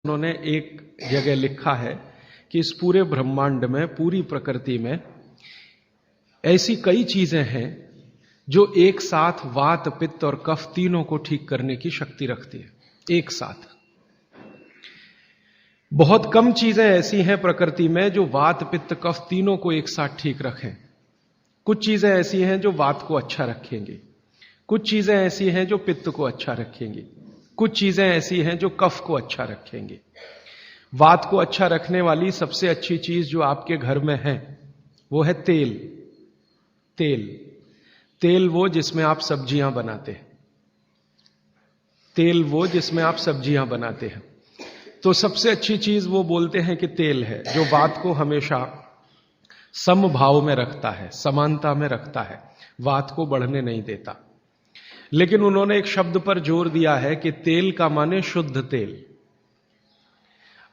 उन्होंने एक जगह लिखा है कि इस पूरे ब्रह्मांड में, पूरी प्रकृति में ऐसी कई चीजें हैं जो एक साथ वात, पित्त और कफ तीनों को ठीक करने की शक्ति रखती है। एक साथ बहुत कम चीजें ऐसी हैं प्रकृति में जो वात, पित्त, कफ तीनों को एक साथ ठीक रखें। कुछ चीजें ऐसी हैं जो वात को अच्छा रखेंगी, कुछ चीजें ऐसी हैं जो पित्त को अच्छा रखेंगी, कुछ चीजें ऐसी हैं जो कफ को अच्छा रखेंगी। वात को अच्छा रखने वाली सबसे अच्छी चीज जो आपके घर में है वो है तेल। तेल तेल वो जिसमें आप सब्जियां बनाते हैं, तेल वो जिसमें आप सब्जियां बनाते हैं। तो सबसे अच्छी चीज वो बोलते हैं कि तेल है, जो वात को हमेशा समभाव में रखता है, समानता में रखता है, वात को बढ़ने नहीं देता। लेकिन उन्होंने एक शब्द पर जोर दिया है कि तेल का माने शुद्ध तेल।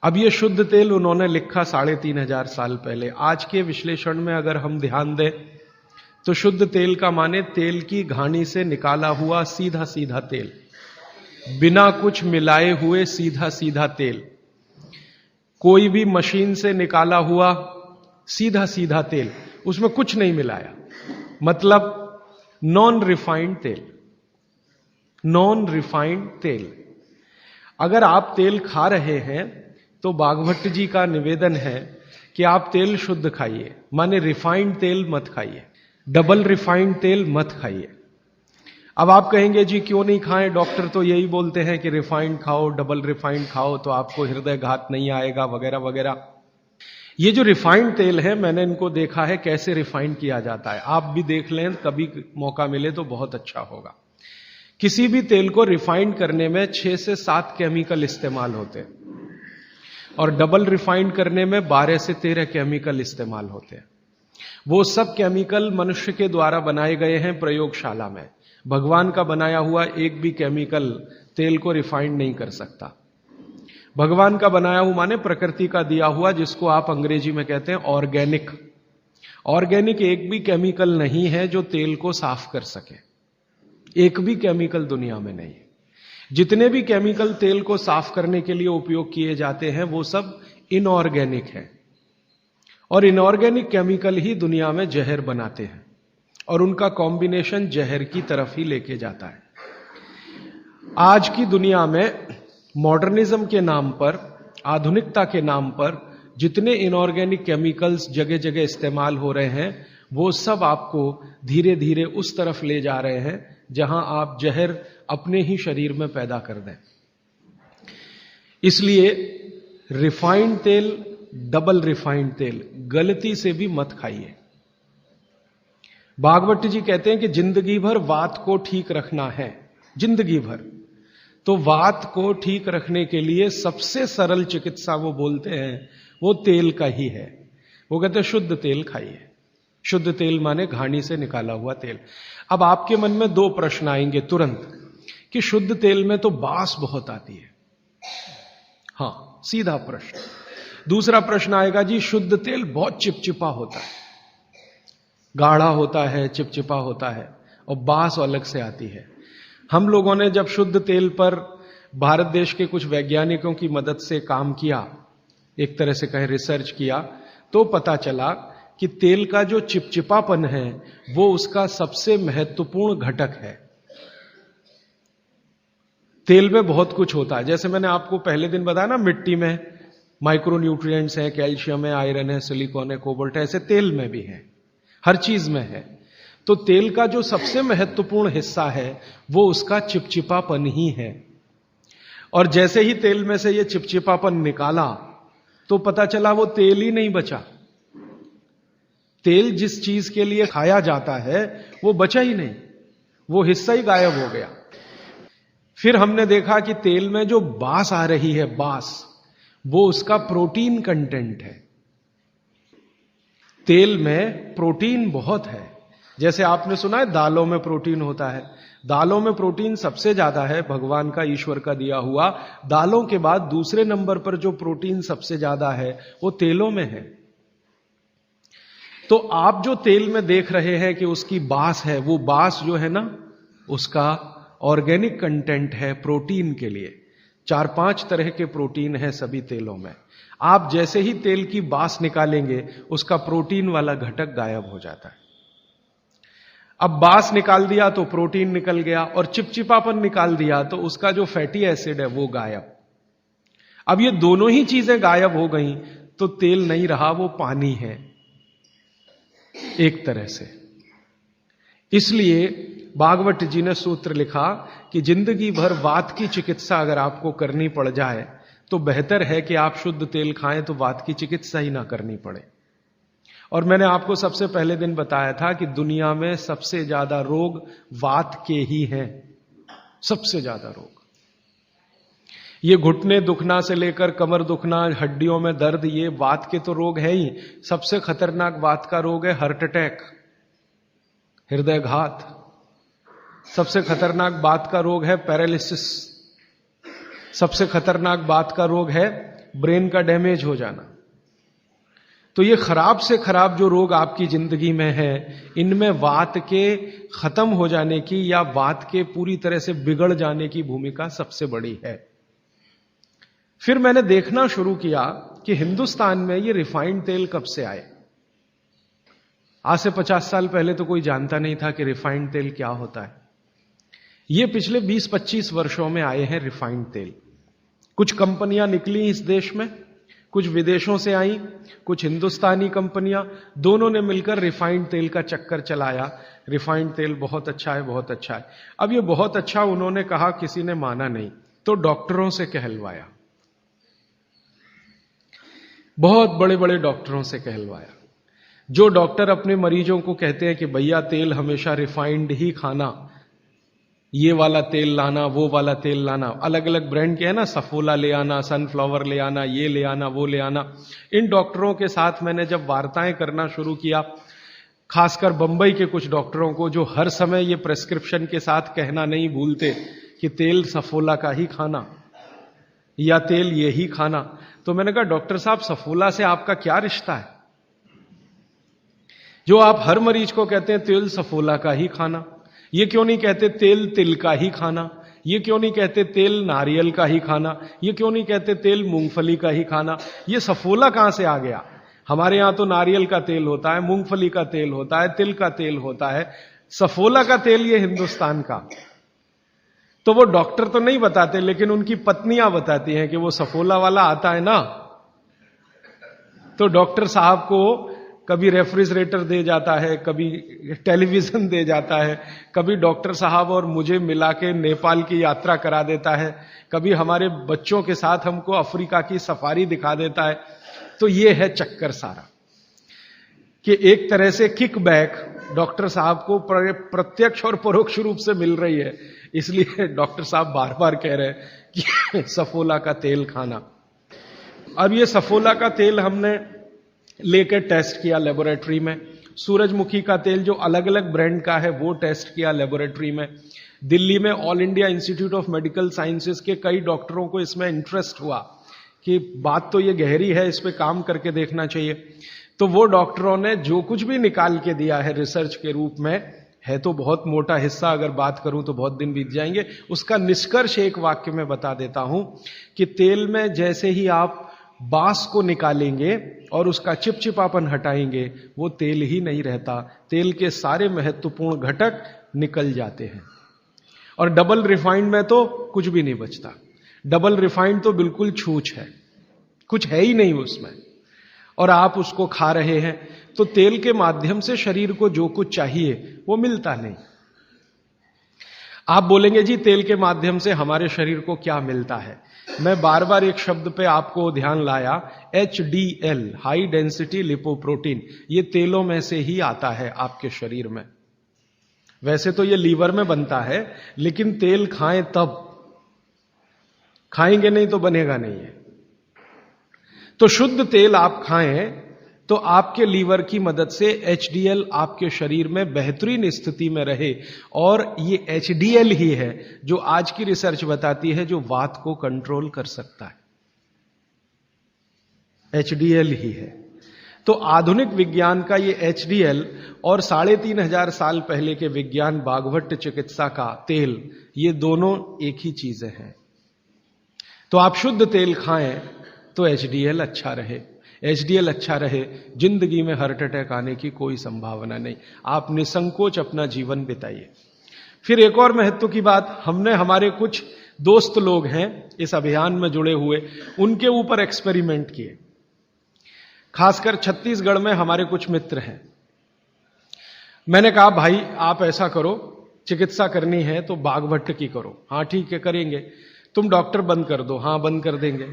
अब ये शुद्ध तेल उन्होंने लिखा 3500 साल पहले। आज के विश्लेषण में अगर हम ध्यान दें तो शुद्ध तेल का माने तेल की घानी से निकाला हुआ सीधा सीधा तेल, बिना कुछ मिलाए हुए सीधा सीधा तेल, कोई भी मशीन से निकाला हुआ सीधा सीधा तेल, उसमें कुछ नहीं मिलाया, मतलब नॉन रिफाइंड तेल। नॉन रिफाइंड तेल। अगर आप तेल खा रहे हैं तो बागभट्ट जी का निवेदन है कि आप तेल शुद्ध खाइए, माने रिफाइंड तेल मत खाइए, डबल रिफाइंड तेल मत खाइए। अब आप कहेंगे जी क्यों नहीं खाएं, डॉक्टर तो यही बोलते हैं कि रिफाइंड खाओ, डबल रिफाइंड खाओ तो आपको हृदय घात नहीं आएगा वगैरह वगैरह। ये जो रिफाइंड तेल है, मैंने इनको देखा है कैसे रिफाइंड किया जाता है। आप भी देख लें, कभी मौका मिले तो बहुत अच्छा होगा। किसी भी तेल को रिफाइंड करने में 6 से 7 केमिकल इस्तेमाल होते हैं और डबल रिफाइंड करने में 12 से 13 केमिकल इस्तेमाल होते हैं। वो सब केमिकल मनुष्य के द्वारा बनाए गए हैं प्रयोगशाला में। भगवान का बनाया हुआ एक भी केमिकल तेल को रिफाइंड नहीं कर सकता। भगवान का बनाया हुआ माने प्रकृति का दिया हुआ, जिसको आप अंग्रेजी में कहते हैं ऑर्गेनिक। ऑर्गेनिक एक भी केमिकल नहीं है जो तेल को साफ कर सके, एक भी केमिकल दुनिया में नहीं। जितने भी केमिकल तेल को साफ करने के लिए उपयोग किए जाते हैं वो सब इनऑर्गेनिक है, और इनऑर्गेनिक केमिकल ही दुनिया में जहर बनाते हैं और उनका कॉम्बिनेशन जहर की तरफ ही लेके जाता है। आज की दुनिया में मॉडर्निज्म के नाम पर, आधुनिकता के नाम पर जितने इनऑर्गेनिक केमिकल्स जगह जगह इस्तेमाल हो रहे हैं, वो सब आपको धीरे धीरे उस तरफ ले जा रहे हैं जहां आप जहर अपने ही शरीर में पैदा कर दें। इसलिए रिफाइंड तेल, डबल रिफाइंड तेल गलती से भी मत खाइए। भागवत जी कहते हैं कि जिंदगी भर वात को ठीक रखना है, जिंदगी भर। तो वात को ठीक रखने के लिए सबसे सरल चिकित्सा वो बोलते हैं वो तेल का ही है। वो कहते हैं शुद्ध तेल खाइए। शुद्ध तेल माने घानी से निकाला हुआ तेल। अब आपके मन में 2 प्रश्न आएंगे तुरंत कि शुद्ध तेल में तो बास बहुत आती है। हां, सीधा प्रश्न। दूसरा प्रश्न आएगा जी शुद्ध तेल बहुत चिपचिपा होता है, गाढ़ा होता है, चिपचिपा होता है और बास अलग से आती है। हम लोगों ने जब शुद्ध तेल पर भारत देश के कुछ वैज्ञानिकों की मदद से काम किया, एक तरह से कहें रिसर्च किया, तो पता चला कि तेल का जो चिपचिपापन है वो उसका सबसे महत्वपूर्ण घटक है। तेल में बहुत कुछ होता है, जैसे मैंने आपको पहले दिन बताया ना, मिट्टी में माइक्रो न्यूट्रिएंट्स हैं, कैल्शियम है, आयरन है, सिलिकॉन है, कोबाल्ट है, ऐसे तेल में भी है, हर चीज में है। तो तेल का जो सबसे महत्वपूर्ण हिस्सा है वो उसका चिपचिपापन ही है। और जैसे ही तेल में से ये चिपचिपापन निकाला तो पता चला वो तेल ही नहीं बचा। तेल जिस चीज के लिए खाया जाता है वो बचा ही नहीं, वो हिस्सा ही गायब हो गया। फिर हमने देखा कि तेल में जो बास आ रही है, बास, वो उसका प्रोटीन कंटेंट है। तेल में प्रोटीन बहुत है। जैसे आपने सुना है दालों में प्रोटीन होता है, दालों में प्रोटीन सबसे ज्यादा है, भगवान का, ईश्वर का दिया हुआ। दालों के बाद दूसरे नंबर पर जो प्रोटीन सबसे ज्यादा है वो तेलों में है। तो आप जो तेल में देख रहे हैं कि उसकी बास है, वो बास जो है ना, उसका ऑर्गेनिक कंटेंट है प्रोटीन के लिए। 4-5 तरह के प्रोटीन है सभी तेलों में। आप जैसे ही तेल की बास निकालेंगे उसका प्रोटीन वाला घटक गायब हो जाता है। अब बास निकाल दिया तो प्रोटीन निकल गया, और चिपचिपापन निकाल दिया तो उसका जो फैटी एसिड है वो गायब। अब ये दोनों ही चीजें गायब हो गई तो तेल नहीं रहा, वो पानी है एक तरह से। इसलिए भागवत जी ने सूत्र लिखा कि जिंदगी भर वात की चिकित्सा अगर आपको करनी पड़ जाए तो बेहतर है कि आप शुद्ध तेल खाएं तो वात की चिकित्सा ही ना करनी पड़े। और मैंने आपको सबसे पहले दिन बताया था कि दुनिया में सबसे ज्यादा रोग वात के ही हैं, सबसे ज्यादा रोग। ये घुटने दुखना से लेकर कमर दुखना, हड्डियों में दर्द, ये वात के तो रोग है ही। सबसे खतरनाक वात का रोग है हार्ट अटैक, हृदयघात। सबसे खतरनाक बात का रोग है पैरालिसिस। सबसे खतरनाक बात का रोग है ब्रेन का डैमेज हो जाना। तो ये खराब से खराब जो रोग आपकी जिंदगी में है, इनमें वात के खत्म हो जाने की या वात के पूरी तरह से बिगड़ जाने की भूमिका सबसे बड़ी है। फिर मैंने देखना शुरू किया कि हिंदुस्तान में ये रिफाइंड तेल कब से आए। आज से 50 साल पहले तो कोई जानता नहीं था कि रिफाइंड तेल क्या होता है। ये पिछले 20-25 वर्षों में आए हैं रिफाइंड तेल। कुछ कंपनियां निकली इस देश में, कुछ विदेशों से आई, कुछ हिंदुस्तानी कंपनियां, दोनों ने मिलकर रिफाइंड तेल का चक्कर चलाया। रिफाइंड तेल बहुत अच्छा है, बहुत अच्छा है। अब ये बहुत अच्छा उन्होंने कहा, किसी ने माना नहीं, तो डॉक्टरों से कहलवाया, बहुत बड़े बड़े डॉक्टरों से कहलवाया। जो डॉक्टर अपने मरीजों को कहते हैं कि भैया तेल हमेशा रिफाइंड ही खाना, ये वाला तेल लाना, वो वाला तेल लाना, अलग अलग ब्रांड के है ना, सफोला ले आना, सनफ्लावर ले आना, ये ले आना, वो ले आना। इन डॉक्टरों के साथ मैंने जब वार्ताएं करना शुरू किया, खासकर बंबई के कुछ डॉक्टरों को जो हर समय ये प्रेस्क्रिप्शन के साथ कहना नहीं भूलते कि तेल सफोला का ही खाना या तेल ये ही खाना, तो मैंने कहा डॉक्टर साहब सफोला से आपका क्या रिश्ता है, जो आप हर मरीज को कहते हैं तेल सफोला का ही खाना? ये क्यों नहीं कहते तेल तिल का ही खाना? ये क्यों नहीं कहते तेल नारियल का ही खाना? ये क्यों नहीं कहते तेल मूंगफली का ही खाना? ये सफोला कहां से आ गया? हमारे यहां तो नारियल का तेल होता है, मूंगफली का तेल होता है, तिल का तेल होता है, सफोला का तेल ये हिंदुस्तान का। तो वो डॉक्टर तो नहीं बताते, लेकिन उनकी पत्नियां बताती हैं कि वो सफोला वाला आता है ना, तो डॉक्टर साहब को कभी रेफ्रिजरेटर दे जाता है, कभी टेलीविजन दे जाता है, कभी डॉक्टर साहब और मुझे मिला के नेपाल की यात्रा करा देता है, कभी हमारे बच्चों के साथ हमको अफ्रीका की सफारी दिखा देता है। तो ये है चक्कर सारा कि एक तरह से किकबैक डॉक्टर साहब को प्रत्यक्ष और परोक्ष रूप से मिल रही है। इसलिए डॉक्टर साहब बार बार कह रहे हैं कि सफोला का तेल खाना। अब ये सफोला का तेल हमने लेकर टेस्ट किया लेबोरेटरी में। सूरजमुखी का तेल जो अलग अलग ब्रांड का है वो टेस्ट किया लेबोरेटरी में। दिल्ली में all India institute of medical sciences के कई डॉक्टरों को इसमें इंटरेस्ट हुआ कि बात तो ये गहरी है, इस पे काम करके देखना चाहिए। तो वो डॉक्टरों ने जो कुछ भी निकाल के दिया है रिसर्च के रूप में, है तो बहुत मोटा हिस्सा, अगर बात करूं तो बहुत दिन बीत जाएंगे, उसका निष्कर्ष एक वाक्य में बता देता हूं कि तेल में जैसे ही आप बांस को निकालेंगे और उसका चिपचिपापन हटाएंगे, वो तेल ही नहीं रहता, तेल के सारे महत्वपूर्ण घटक निकल जाते हैं। और डबल रिफाइंड में तो कुछ भी नहीं बचता। डबल रिफाइंड तो बिल्कुल छूछ है, कुछ है ही नहीं उसमें, और आप उसको खा रहे हैं। तो तेल के माध्यम से शरीर को जो कुछ चाहिए वो मिलता नहीं। आप बोलेंगे जी तेल के माध्यम से हमारे शरीर को क्या मिलता है? मैं बार बार एक शब्द पे आपको ध्यान लाया, HDL, हाई डेंसिटी लिपोप्रोटीन। ये तेलों में से ही आता है आपके शरीर में। वैसे तो ये लीवर में बनता है, लेकिन तेल खाएं तब, खाएंगे नहीं तो बनेगा नहीं है। तो शुद्ध तेल आप खाएं तो आपके लीवर की मदद से HDL आपके शरीर में बेहतरीन स्थिति में रहे। और ये HDL ही है जो आज की रिसर्च बताती है जो वात को कंट्रोल कर सकता है, HDL ही है। तो आधुनिक विज्ञान का ये HDL और 3500 साल पहले के विज्ञान भागवत चिकित्सा का तेल, ये दोनों एक ही चीजें हैं। तो आप शुद्ध तेल खाएं तो HDL अच्छा रहे। HDL अच्छा रहे, जिंदगी में हार्ट अटैक आने की कोई संभावना नहीं। आप निसंकोच अपना जीवन बिताइए। फिर एक और महत्व की बात, हमने हमारे कुछ दोस्त लोग हैं इस अभियान में जुड़े हुए, उनके ऊपर एक्सपेरिमेंट किए। खासकर छत्तीसगढ़ में हमारे कुछ मित्र हैं। मैंने कहा भाई आप ऐसा करो, चिकित्सा करनी है तो बागभट्ट की करो। हाँ ठीक है करेंगे। तुम डॉक्टर बंद कर दो। हाँ बंद कर देंगे।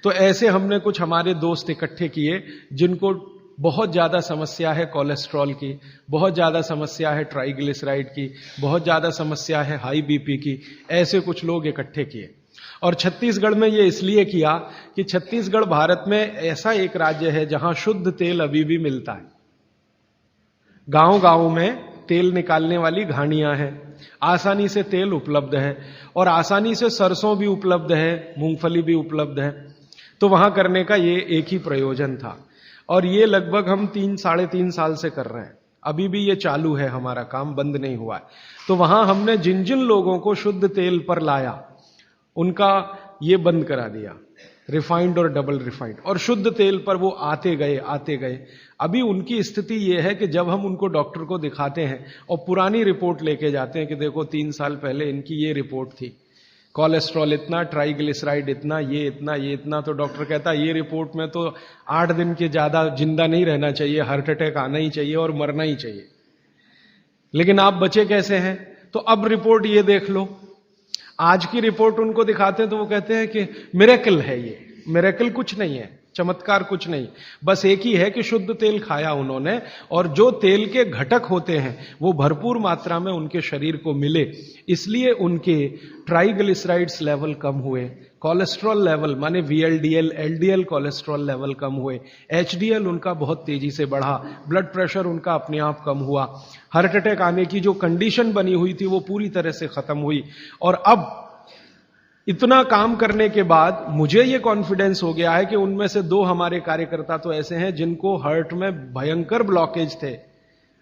तो ऐसे हमने कुछ हमारे दोस्त इकट्ठे किए जिनको बहुत ज्यादा समस्या है कोलेस्ट्रॉल की, बहुत ज्यादा समस्या है ट्राइग्लिसराइड की, बहुत ज्यादा समस्या है हाई बीपी की। ऐसे कुछ लोग इकट्ठे किए और छत्तीसगढ़ में ये इसलिए किया कि छत्तीसगढ़ भारत में ऐसा एक राज्य है जहां शुद्ध तेल अभी भी मिलता है। गांव गांव में तेल निकालने वाली घानियां हैं, आसानी से तेल उपलब्ध है और आसानी से सरसों भी उपलब्ध है, मूंगफली भी उपलब्ध है। तो वहां करने का ये एक ही प्रयोजन था और ये लगभग हम 3-3.5 साल से कर रहे हैं। अभी भी ये चालू है, हमारा काम बंद नहीं हुआ है। तो वहां हमने जिन जिन लोगों को शुद्ध तेल पर लाया उनका ये बंद करा दिया, रिफाइंड और डबल रिफाइंड, और शुद्ध तेल पर वो आते गए। अभी उनकी स्थिति ये है कि जब हम उनको डॉक्टर को दिखाते हैं और पुरानी रिपोर्ट लेके जाते हैं कि देखो 3 साल पहले इनकी ये रिपोर्ट थी, कोलेस्ट्रॉल इतना, ट्राइग्लिसराइड इतना, ये इतना, तो डॉक्टर कहता है ये रिपोर्ट में तो 8 दिन के ज्यादा जिंदा नहीं रहना चाहिए, हार्ट अटैक आना ही चाहिए और मरना ही चाहिए। लेकिन आप बचे कैसे हैं? तो अब रिपोर्ट ये देख लो। आज की रिपोर्ट उनको दिखाते हैं तो वो कहते हैं कि मिरेकल है, ये मिरेकल कुछ नहीं है, चमत्कार कुछ नहीं, बस एक ही है कि शुद्ध तेल खाया उन्होंने और जो तेल के घटक होते हैं वो भरपूर मात्रा में उनके शरीर को मिले, इसलिए उनके ट्राइग्लिसराइड्स लेवल कम हुए, कोलेस्ट्रॉल लेवल माने VLDL, LDL कोलेस्ट्रॉल लेवल कम हुए, HDL उनका बहुत तेजी से बढ़ा, ब्लड प्रेशर उनका अपने आप कम हुआ, हार्ट अटैक आने की जो कंडीशन बनी हुई थी वो पूरी तरह से खत्म हुई। और अब इतना काम करने के बाद मुझे ये कॉन्फिडेंस हो गया है कि उनमें से 2 हमारे कार्यकर्ता तो ऐसे हैं जिनको हार्ट में भयंकर ब्लॉकेज थे,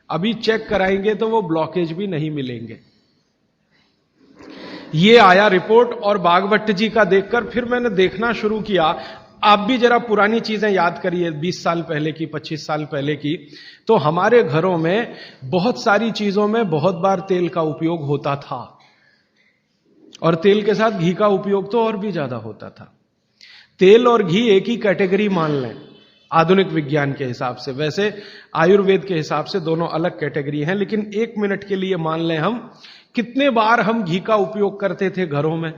अभी चेक कराएंगे तो वो ब्लॉकेज भी नहीं मिलेंगे। ये आया रिपोर्ट और बागभट्ट जी का देखकर फिर मैंने देखना शुरू किया। आप भी जरा पुरानी चीजें याद करिए, 20 साल पहले की, 25 साल पहले की, तो हमारे घरों में बहुत सारी चीजों में बहुत बार तेल का उपयोग होता था और तेल के साथ घी का उपयोग तो और भी ज्यादा होता था। तेल और घी एक ही कैटेगरी मान लें आधुनिक विज्ञान के हिसाब से, वैसे आयुर्वेद के हिसाब से दोनों अलग कैटेगरी हैं, लेकिन 1 मिनट के लिए मान लें हम, कितने बार हम घी का उपयोग करते थे घरों में।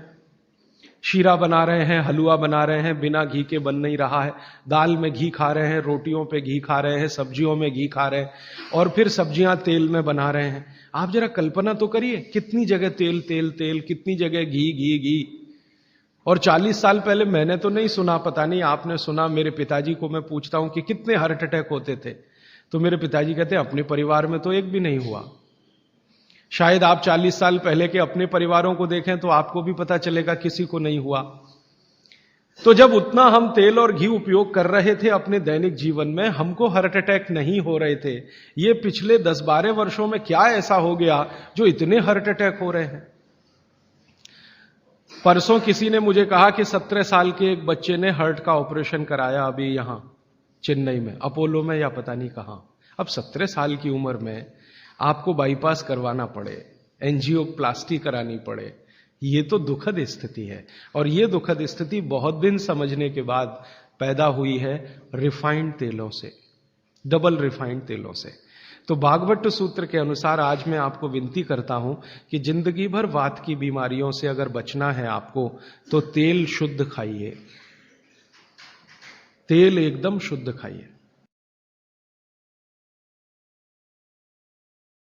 शीरा बना रहे हैं, हलवा बना रहे हैं, बिना घी के बन नहीं रहा है, दाल में घी खा रहे हैं, रोटियों पे घी खा रहे हैं, सब्जियों में घी खा रहे हैं और फिर सब्जियां तेल में बना रहे हैं। आप जरा कल्पना तो करिए, कितनी जगह तेल तेल तेल, कितनी जगह घी घी घी। और 40 साल पहले मैंने तो नहीं सुना, पता नहीं आपने सुना, मेरे पिताजी को मैं पूछता हूं कि कितने हार्ट अटैक होते थे, तो मेरे पिताजी कहते हैं अपने परिवार में तो एक भी नहीं हुआ। शायद आप 40 साल पहले के अपने परिवारों को देखें तो आपको भी पता चलेगा किसी को नहीं हुआ। तो जब उतना हम तेल और घी उपयोग कर रहे थे अपने दैनिक जीवन में, हमको हार्ट अटैक नहीं हो रहे थे। ये पिछले 10-12 वर्षों में क्या ऐसा हो गया जो इतने हार्ट अटैक हो रहे हैं? परसों किसी ने मुझे कहा कि 17 साल के एक बच्चे ने हार्ट का ऑपरेशन कराया अभी यहां चेन्नई में, अपोलो में या पता नहीं कहां। अब 17 साल की उम्र में आपको बाईपास करवाना पड़े, एंजियोप्लास्टी करानी पड़े, ये तो दुखद स्थिति है। और ये दुखद स्थिति बहुत दिन समझने के बाद पैदा हुई है रिफाइंड तेलों से, डबल रिफाइंड तेलों से। तो बागभट्ट सूत्र के अनुसार आज मैं आपको विनती करता हूं कि जिंदगी भर वात की बीमारियों से अगर बचना है आपको, तो तेल शुद्ध खाइए, तेल एकदम शुद्ध खाइए।